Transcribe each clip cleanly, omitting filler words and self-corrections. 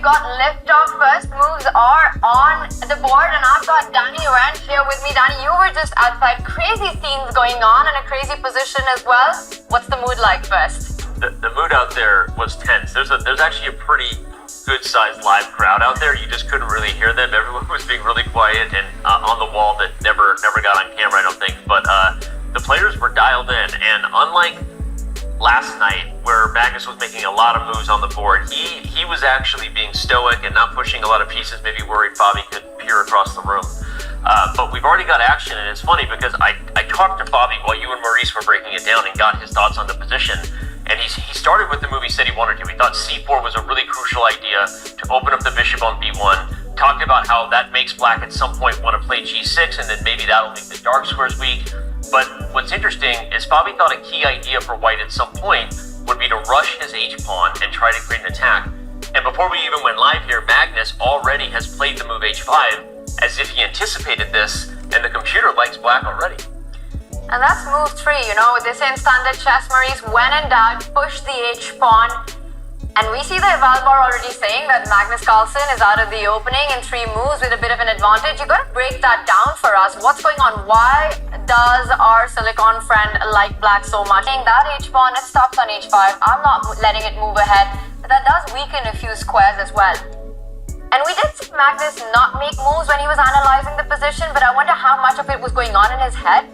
got liftoff first. Moves are on the board, and I've got Danny Rand here with me. Danny, you were just outside. Crazy scenes going on and a crazy position as well. What's the mood like first? The mood out there was tense. There's actually a pretty good-sized live crowd out there. You just couldn't really hear them. Everyone was being really quiet and on the wall that never got on camera, I don't think. But the players were dialed in, and unlike last night, where Magnus was making a lot of moves on the board, he was actually being stoic and not pushing a lot of pieces, maybe worried Fabi could peer across the room. But we've already got action, and it's funny because I talked to Fabi while you and Maurice were breaking it down and got his thoughts on the position. And he started with the move he said he wanted to. He thought c4 was a really crucial idea to open up the bishop on b1. Talked about how that makes black at some point want to play g6, and then maybe that'll make the dark squares weak. But what's interesting is Fabi thought a key idea for white at some point would be to rush his h-pawn and try to create an attack. And before we even went live here, Magnus already has played the move h5 as if he anticipated this, and the computer likes black already. And that's move 3, you know, they say in standard chess, Maurice, when in doubt, push the h-pawn. And we see the eval bar already saying that Magnus Carlsen is out of the opening in 3 moves with a bit of an advantage. You got to break that down for us. What's going on? Why does our silicon friend like black so much? That h-pawn, it stops on h5. I'm not letting it move ahead. But that does weaken a few squares as well. And we did see Magnus not make moves when he was analyzing the position, but I wonder how much of it was going on in his head.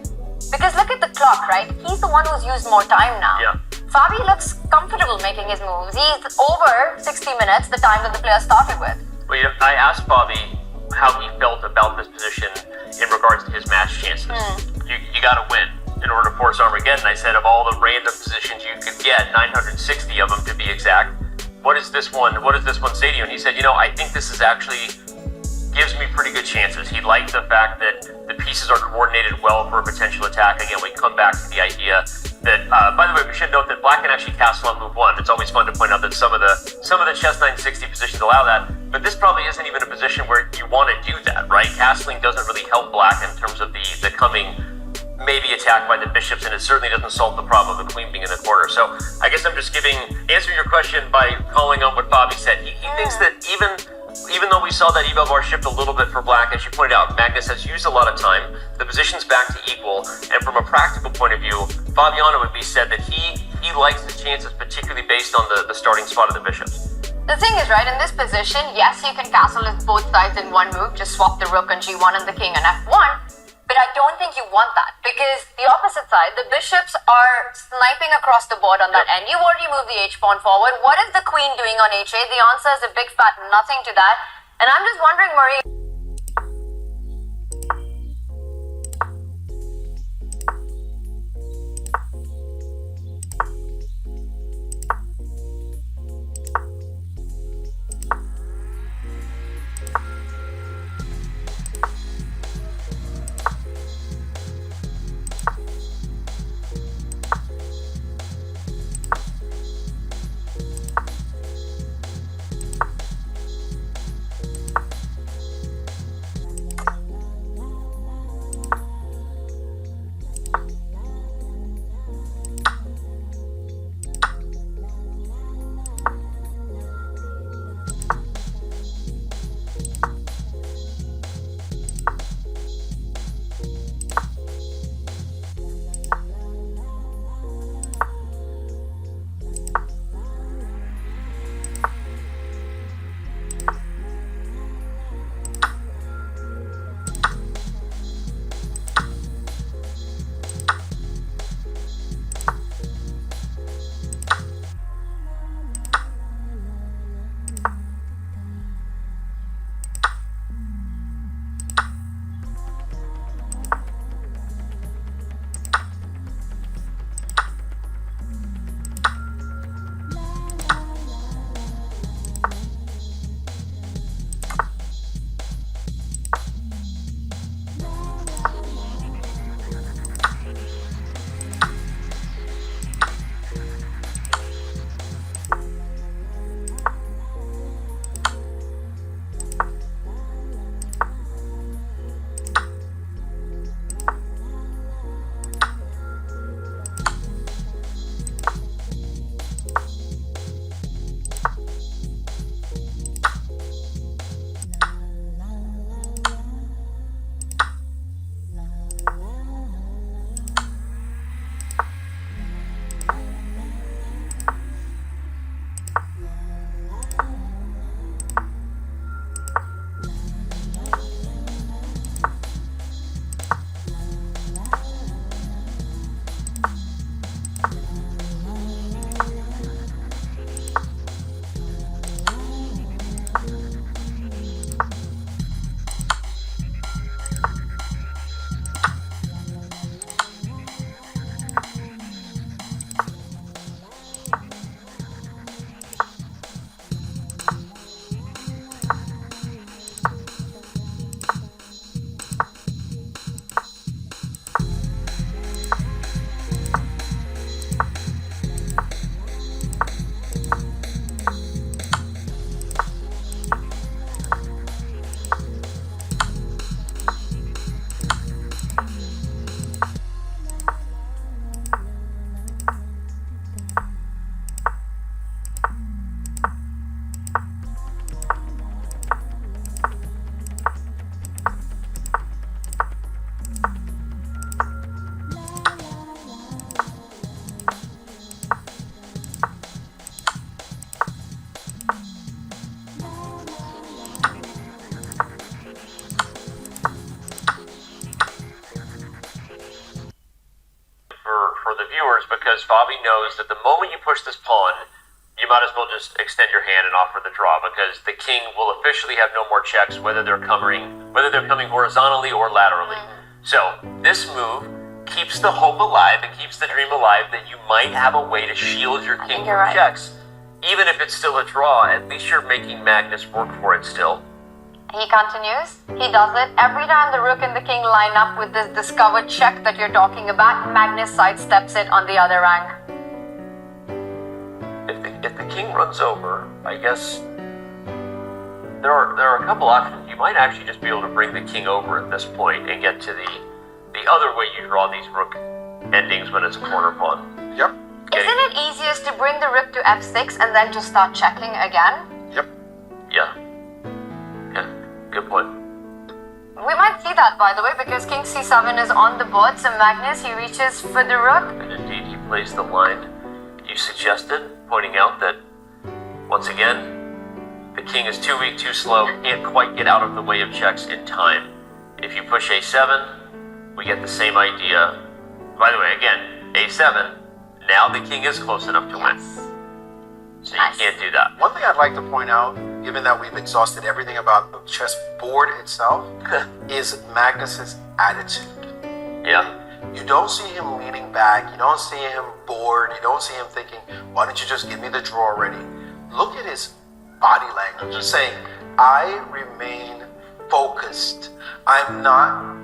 Because look at the clock, right? He's the one who's used more time now. Yeah. Fabi looks comfortable making his moves. He's over 60 minutes, the time that the player started with. Well, you know, I asked Fabi how he felt about this position in regards to his match chances. You got to win in order to force Armageddon. I said of all the random positions you could get, 960 of them to be exact, what does this one say to you? And he said, you know, I think this is actually gives me pretty good chances. He liked the fact that the pieces are coordinated well for a potential attack. Again, we come back to the idea that, by the way, we should note that black can actually castle on move 1. It's always fun to point out that some of the chess 960 positions allow that, but this probably isn't even a position where you want to do that, right? Castling doesn't really help black in terms of the coming maybe attack by the bishops, and it certainly doesn't solve the problem of the queen being in the corner. So I guess I'm just answering your question by calling on what Fabi said. He thinks that even though we saw that eval bar shift a little bit for black, as you pointed out, Magnus has used a lot of time. The position's back to equal, and from a practical point of view, Fabiano would be said that he likes his chances, particularly based on the starting spot of the bishops. The thing is, right, in this position, yes, you can castle with both sides in one move, just swap the rook on g1 and the king on f1, but I don't think you want that, because the opposite side, the bishops are sniping across the board on that end. You've already moved the h-pawn forward. What is the queen doing on h8? The answer is a big fat nothing to that. And I'm just wondering, Marie, because Fabi knows that the moment you push this pawn, you might as well just extend your hand and offer the draw, because the king will officially have no more checks, whether they're coming horizontally or laterally. So this move keeps the hope alive and keeps the dream alive that you might have a way to shield your king from checks. Even if it's still a draw, at least you're making Magnus work for it still. He continues. He does it. Every time the rook and the king line up with this discovered check that you're talking about, Magnus sidesteps it on the other rank. If the king runs over, I guess there are a couple options. You might actually just be able to bring the king over at this point and get to the other way you draw these rook endings when it's a corner pawn. Yep. Isn't it easiest to bring the rook to f6 and then just start checking again? Yep. Yeah. Good point. We might see that, by the way, because king c7 is on the board, so Magnus, he reaches for the rook. And indeed, he plays the line you suggested, pointing out that, once again, the king is too weak, too slow, can't quite get out of the way of checks in time. If you push a7, we get the same idea. By the way, again, a7, now the king is close enough to win. So you can't do that. One thing I'd like to point out, given that we've exhausted everything about the chess board itself, is Magnus's attitude. Yeah. You don't see him leaning back. You don't see him bored. You don't see him thinking, why don't you just give me the draw already? Look at his body language, saying, I remain focused. I'm not,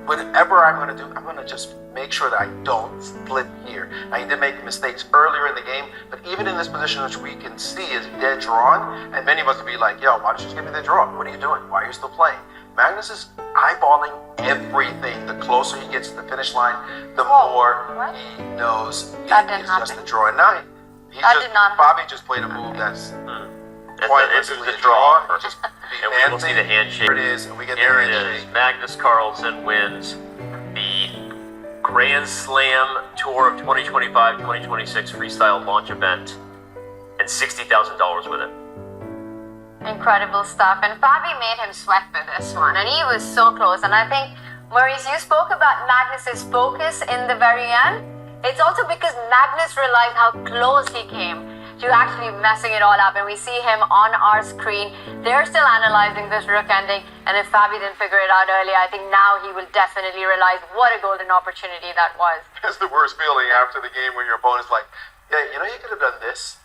whatever I'm going to do, I'm going to just make sure that I don't split here. I did make mistakes earlier in the game, but even in this position, which we can see is dead drawn, and many of us would be like, yo, why don't you just give me the draw? What are you doing? Why are you still playing? Magnus is eyeballing everything. The closer he gets to the finish line, the more he knows it's just a draw. And now Bobby just played a move that's pointlessly a draw. Just and we'll see the handshake. Here it is, and we get Here the it handshake. is. Magnus Carlsen wins the Grand Slam Tour of 2025-2026 Freestyle Launch Event and $60,000 with it. Incredible stuff. And Fabi made him sweat for this one. And he was so close. And I think, Maurice, you spoke about Magnus's focus in the very end. It's also because Magnus realized how close he came to actually messing it all up. And we see him on our screen. They're still analyzing this rook ending. And if Fabi didn't figure it out earlier, I think now he will definitely realize what a golden opportunity that was. It's the worst feeling after the game when your opponent's like, yeah, you know, you could have done this.